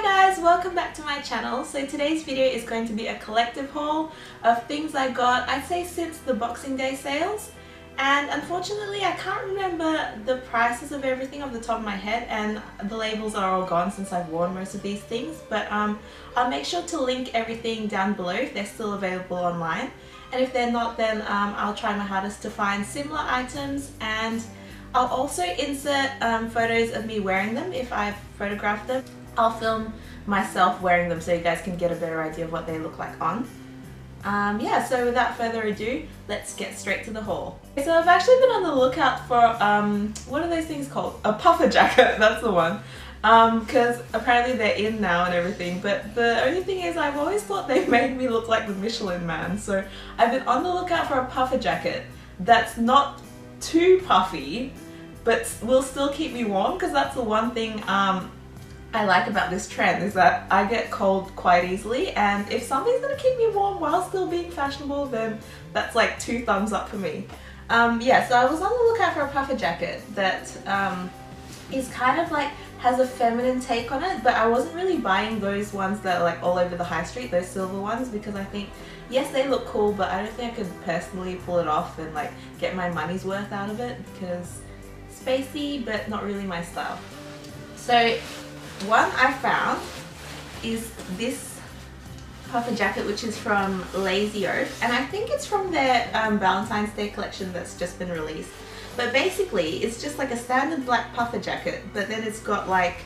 Hi guys, welcome back to my channel. So today's video is going to be a collective haul of things I got, I'd say since the Boxing Day sales. And unfortunately I can't remember the prices of everything off the top of my head, and the labels are all gone since I've worn most of these things. But I'll make sure to link everything down below if they're still available online. And if they're not, then I'll try my hardest to find similar items, and I'll also insert photos of me wearing them if I've photographed them. I'll film myself wearing them so you guys can get a better idea of what they look like on. Yeah, so without further ado, let's get straight to the haul. So I've actually been on the lookout for, what are those things called? A puffer jacket, that's the one. Because apparently they're in now and everything, but the only thing is I've always thought they made me look like the Michelin Man. So I've been on the lookout for a puffer jacket that's not too puffy, but will still keep me warm, because that's the one thing I like about this trend, is that I get cold quite easily, and if something's gonna keep me warm while still being fashionable, then that's like 2 thumbs up for me. Yeah, so I was on the lookout for a puffer jacket that is kind of like has a feminine take on it, but I wasn't really buying those ones that are like all over the high street, those silver ones, because I think, yes, they look cool, but I don't think I could personally pull it off and like get my money's worth out of it, because spacey but not really my style. So one I found is this puffer jacket, which is from Lazy Oaf, and I think it's from their Valentine's Day collection that's just been released. But basically it's just like a standard black puffer jacket, but then it's got like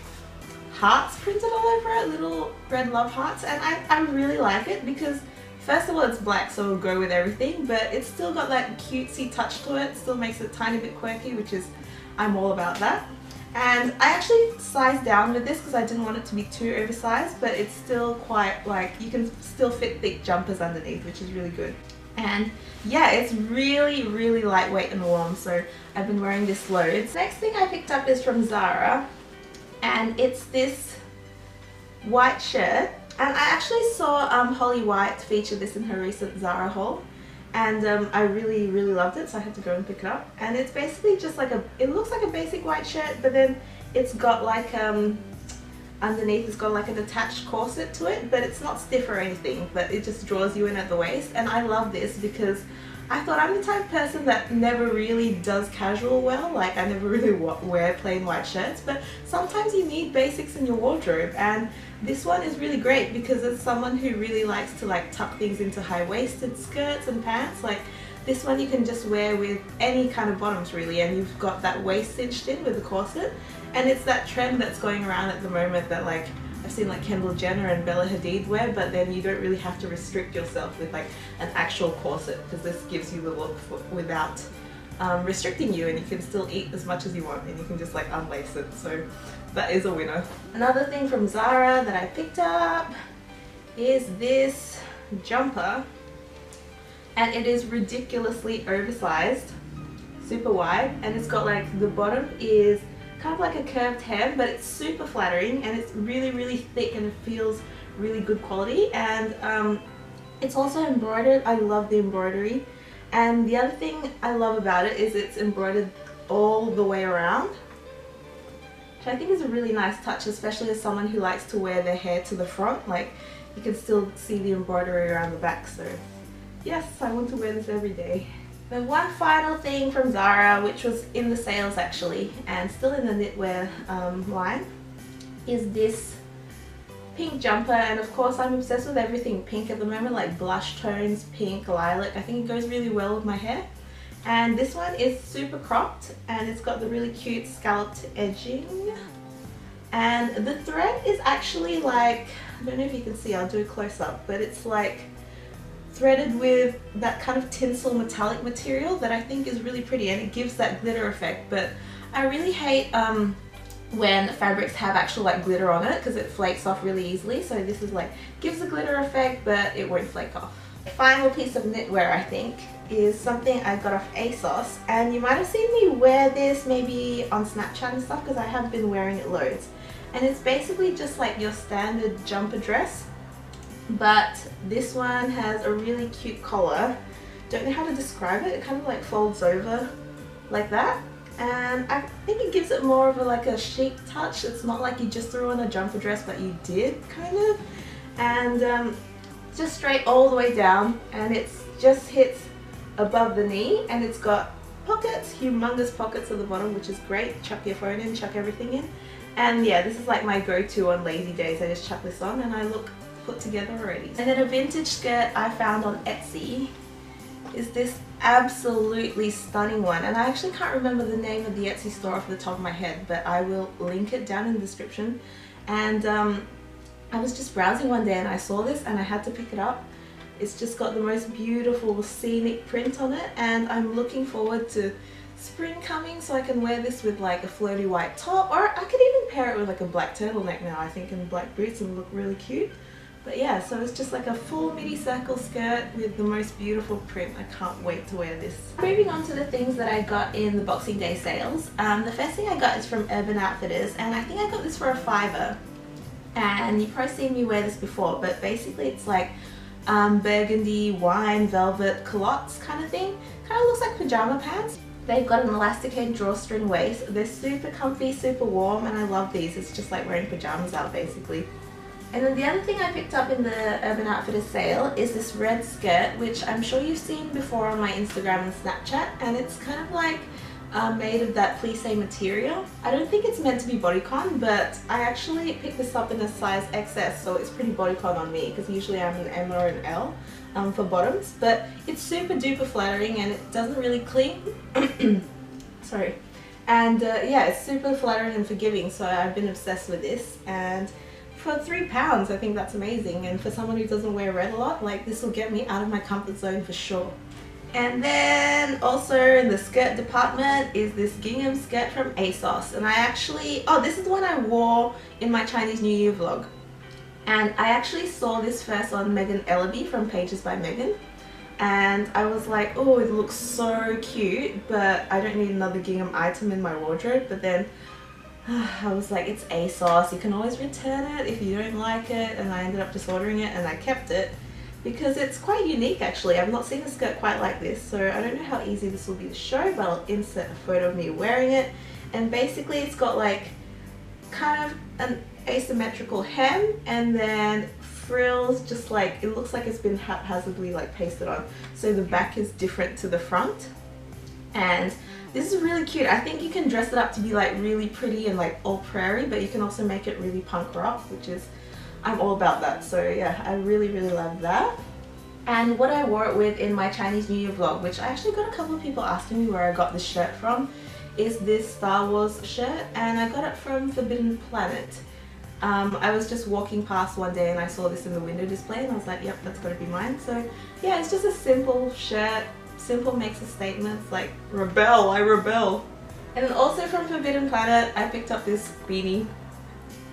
hearts printed all over it, little red love hearts, and I really like it because first of all it's black, so it'll go with everything, but it's still got that cutesy touch to it, still makes it a tiny bit quirky, which is, I'm all about that. And I actually sized down with this because I didn't want it to be too oversized, but it's still quite like, you can still fit thick jumpers underneath, which is really good. And yeah, it's really lightweight and warm, so I've been wearing this loads. Next thing I picked up is from Zara, and it's this white shirt, and I actually saw Holly White feature this in her recent Zara haul, and I really loved it, so I had to go and pick it up. And it's basically just like it looks like a basic white shirt, but then it's got like underneath it's got like an attached corset to it, but it's not stiff or anything, but it just draws you in at the waist. And I love this because I thought I'm the type of person that never really does casual well, like I never really wear plain white shirts, but sometimes you need basics in your wardrobe, and this one is really great because it's someone who really likes to like tuck things into high-waisted skirts and pants. Like this one you can just wear with any kind of bottoms really, and you've got that waist cinched in with the corset. And it's that trend that's going around at the moment that like I've seen like Kendall Jenner and Bella Hadid wear, but then you don't really have to restrict yourself with like an actual corset, because this gives you the look without restricting you, and you can still eat as much as you want, and you can just like unlace it, so that is a winner. Another thing from Zara that I picked up is this jumper, and it is ridiculously oversized, super wide, and it's got like the bottom is kind of like a curved hem, but it's super flattering, and it's really thick, and it feels really good quality. And it's also embroidered. I love the embroidery, and the other thing I love about it is it's embroidered all the way around, which I think is a really nice touch, especially as someone who likes to wear their hair to the front. Like you can still see the embroidery around the back, so yes, I want to wear this every day. The one final thing from Zara, which was in the sales actually, and still in the knitwear line, is this pink jumper. And of course I'm obsessed with everything pink at the moment, like blush tones, pink, lilac. I think it goes really well with my hair. And this one is super cropped, and it's got the really cute scalloped edging. And the thread is actually like, I don't know if you can see, I'll do a close up, but it's like threaded with that kind of tinsel metallic material that I think is really pretty, and it gives that glitter effect. But I really hate when fabrics have actual like glitter on it, because it flakes off really easily. So this is like, gives a glitter effect, but it won't flake off. The final piece of knitwear I think is something I got off Asos, and you might have seen me wear this maybe on Snapchat and stuff, because I have been wearing it loads. And it's basically just like your standard jumper dress, but this one has a really cute collar. Don't know how to describe it. It kind of like folds over like that, and I think it gives it more of like a chic touch. It's not like you just threw on a jumper dress, but you did kind of. And just straight all the way down, and it just hits above the knee, and it's got pockets, humongous pockets at the bottom, which is great. Chuck your phone in, chuck everything in. And yeah, this is like my go-to on lazy days. I just chuck this on and I look put together already. And then a vintage skirt I found on Etsy is this absolutely stunning one, and I actually can't remember the name of the Etsy store off the top of my head, but I will link it down in the description. And I was just browsing one day and I saw this and I had to pick it up. It's just got the most beautiful scenic print on it, and I'm looking forward to spring coming so I can wear this with like a floaty white top, or I could even pair it with like a black turtleneck now, I think, and black boots, and look really cute. But yeah, so it's just like a full midi circle skirt with the most beautiful print. I can't wait to wear this. Moving on to the things that I got in the Boxing Day sales. The first thing I got is from Urban Outfitters, and I think I got this for a $5. And you've probably seen me wear this before, but basically it's like burgundy wine velvet culottes kind of thing. Kind of looks like pajama pants. They've got an elasticated drawstring waist. They're super comfy, super warm, and I love these. It's just like wearing pajamas out basically. And then the other thing I picked up in the Urban Outfitters sale is this red skirt, which I'm sure you've seen before on my Instagram and Snapchat, and it's kind of like made of that plissé material. I don't think it's meant to be bodycon, but I actually picked this up in a size XS, so it's pretty bodycon on me, because usually I'm an M or an L for bottoms. But it's super duper flattering and it doesn't really cling. Sorry. And yeah, it's super flattering and forgiving, so I've been obsessed with this. And for £3, I think that's amazing. And for someone who doesn't wear red a lot, like, this will get me out of my comfort zone for sure. And then also in the skirt department is this gingham skirt from Asos. And I actually, oh, this is the one I wore in my Chinese New Year vlog. And I actually saw this first on Megan Ellaby from Pages by Megan. And I was like, oh, it looks so cute, but I don't need another gingham item in my wardrobe. But then I was like, it's Asos, you can always return it if you don't like it. And I ended up just ordering it, and I kept it because it's quite unique actually. I've not seen a skirt quite like this, so I don't know how easy this will be to show, but I'll insert a photo of me wearing it. And basically it's got like kind of an asymmetrical hem, and then frills, just like, it looks like it's been haphazardly like pasted on, so the back is different to the front. And this is really cute. I think you can dress it up to be like really pretty and like all prairie, but you can also make it really punk rock, which is, I'm all about that. So yeah, I really love that. And what I wore it with in my Chinese New Year vlog, which I actually got a couple of people asking me where I got this shirt from, is this Star Wars shirt, and I got it from Forbidden Planet. I was just walking past one day and I saw this in the window display, and I was like, yep, that's gotta be mine. So yeah, it's just a simple shirt. Simple makes a statement. It's like, rebel, I rebel. And then also from Forbidden Planet, I picked up this beanie.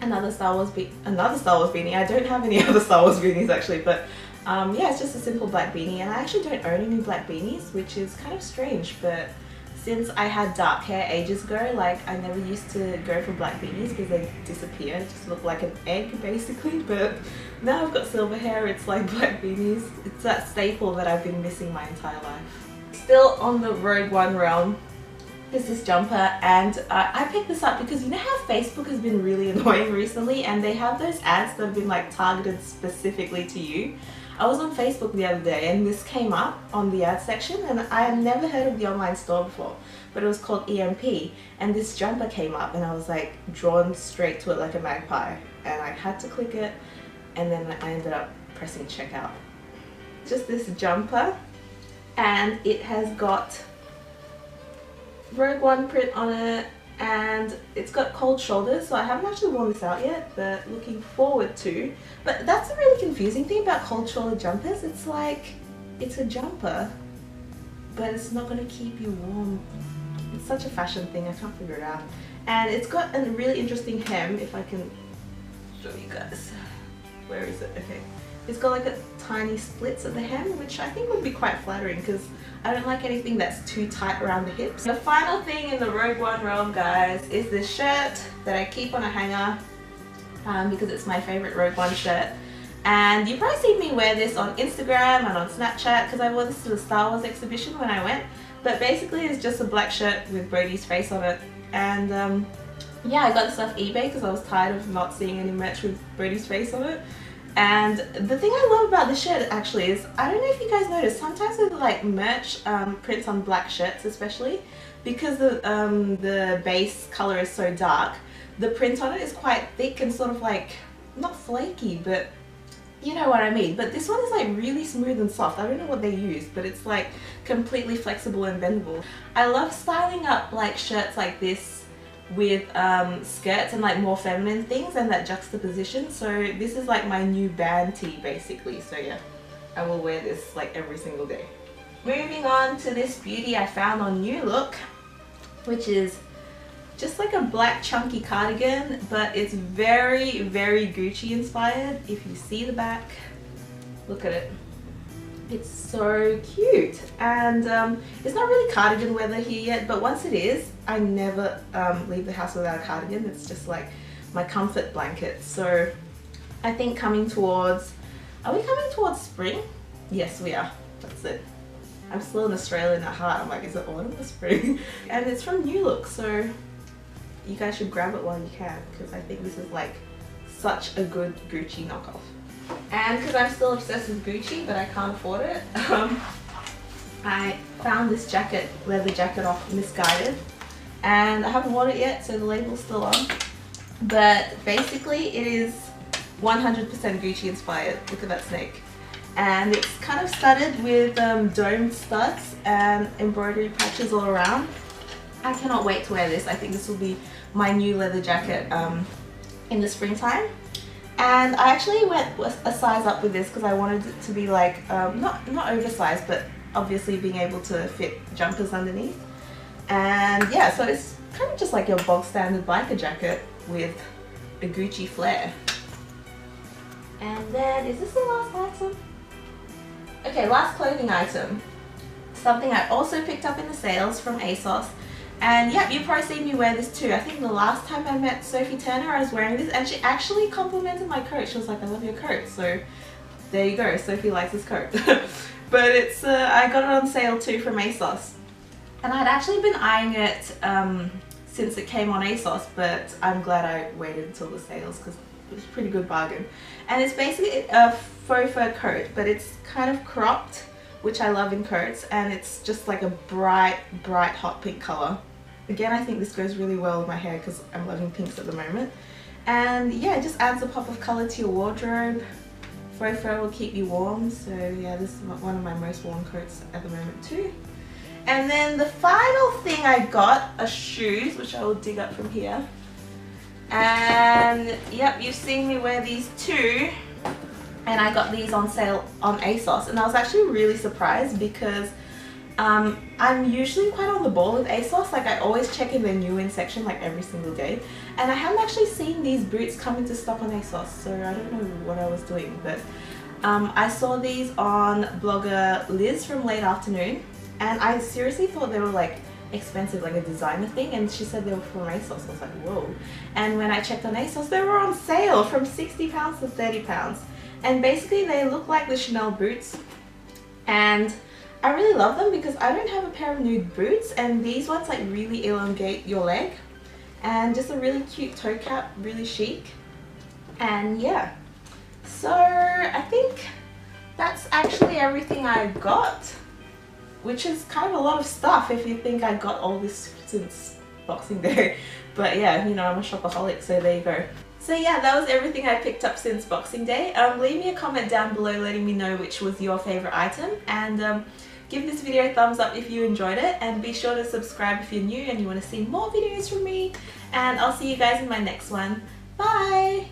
Another Star Wars beanie. I don't have any other Star Wars beanies actually, but yeah, it's just a simple black beanie. And I actually don't own any black beanies, which is kind of strange, but since I had dark hair ages ago, like, I never used to go for black beanies because they disappear, just look like an egg basically. But now I've got silver hair, it's like black beanies. It's that staple that I've been missing my entire life. Still on the Rogue One realm is this jumper, and I picked this up because you know how Facebook has been really annoying recently, and they have those ads that have been like targeted specifically to you. I was on Facebook the other day and this came up on the ad section, and I had never heard of the online store before, but it was called EMP, and this jumper came up and I was like drawn straight to it like a magpie, and I had to click it, and then I ended up pressing checkout. Just this jumper, and it has got Rogue One print on it, and it's got cold shoulders, so I haven't actually worn this out yet, but looking forward to. But that's a really confusing thing about cold shoulder jumpers. It's like, it's a jumper, but it's not going to keep you warm. It's such a fashion thing, I can't figure it out. And it's got a really interesting hem, if I can show you guys. Where is it? Okay. It's got like a tiny slits at the hem, which I think would be quite flattering because I don't like anything that's too tight around the hips. The final thing in the Rogue One realm, guys, is this shirt that I keep on a hanger because it's my favorite Rogue One shirt. And you've probably seen me wear this on Instagram and on Snapchat because I wore this to the Star Wars exhibition when I went. But basically it's just a black shirt with Brody's face on it. And yeah, I got this off eBay because I was tired of not seeing any merch with Brody's face on it. And the thing I love about this shirt actually is, I don't know if you guys noticed, sometimes with like merch prints on black shirts especially, because the base color is so dark, the print on it is quite thick and sort of like, not flaky, but you know what I mean. But this one is like really smooth and soft. I don't know what they use, but it's like completely flexible and bendable. I love styling up like shirts like this with skirts and like more feminine things and that juxtaposition. So this is like my new band tee basically. So yeah, I will wear this like every single day. Moving on to this beauty I found on New Look, which is just like a black chunky cardigan, but it's very, very Gucci inspired. If you see the back, look at it. It's so cute. And it's not really cardigan weather here yet, but once it is, I never leave the house without a cardigan. It's just like my comfort blanket. So I think coming towards, are we coming towards spring? Yes, we are. That's it. I'm still an Australian at heart. I'm like, is it autumn or spring? And it's from New Look, so you guys should grab it while you can, because I think this is like such a good Gucci knockoff. And because I'm still obsessed with Gucci but I can't afford it, I found this jacket, leather jacket off Misguided, and I haven't worn it yet, so the label's still on. But basically it is 100% Gucci inspired. Look at that snake. And it's kind of studded with domed studs and embroidery patches all around. I cannot wait to wear this. I think this will be my new leather jacket in the springtime. And I actually went a size up with this because I wanted it to be like, not oversized, but obviously being able to fit jumpers underneath. And yeah, so it's kind of just like your bog standard biker jacket with a Gucci flair. And then, is this the last item? Okay, last clothing item. Something I also picked up in the sales from Asos. And yep, you've probably seen me wear this too. I think the last time I met Sophie Turner, I was wearing this and she actually complimented my coat. She was like, I love your coat. So there you go, Sophie likes this coat. But it's, I got it on sale too from Asos. And I'd actually been eyeing it since it came on Asos, but I'm glad I waited until the sales because it was a pretty good bargain. And it's basically a faux fur coat, but it's kind of cropped, which I love in coats, and it's just like a bright hot pink color. Again, I think this goes really well with my hair because I'm loving pinks at the moment. And yeah, it just adds a pop of color to your wardrobe. Faux fur will keep you warm, so yeah, this is one of my most worn coats at the moment too. And then the final thing I got are shoes, which I will dig up from here. And yep, you've seen me wear these too. And I got these on sale on Asos, and I was actually really surprised because I'm usually quite on the ball with Asos. Like I always check in their new in section like every single day, and I haven't actually seen these boots come into stock on Asos, so I don't know what I was doing. But I saw these on blogger Liz from Late Afternoon, and I seriously thought they were like expensive, like a designer thing, and she said they were from Asos. I was like, whoa. And when I checked on Asos, they were on sale from £60 to £30. And basically they look like the Chanel boots, and I really love them because I don't have a pair of nude boots, and these ones like really elongate your leg, and just a really cute toe cap, really chic. And yeah, so I think that's actually everything I got, which is kind of a lot of stuff if you think I got all this since Boxing Day. But yeah, you know, I'm a shopaholic, so there you go. So yeah, that was everything I picked up since Boxing Day. Leave me a comment down below letting me know which was your favorite item, and give this video a thumbs up if you enjoyed it, and be sure to subscribe if you're new and you want to see more videos from me, and I'll see you guys in my next one. Bye!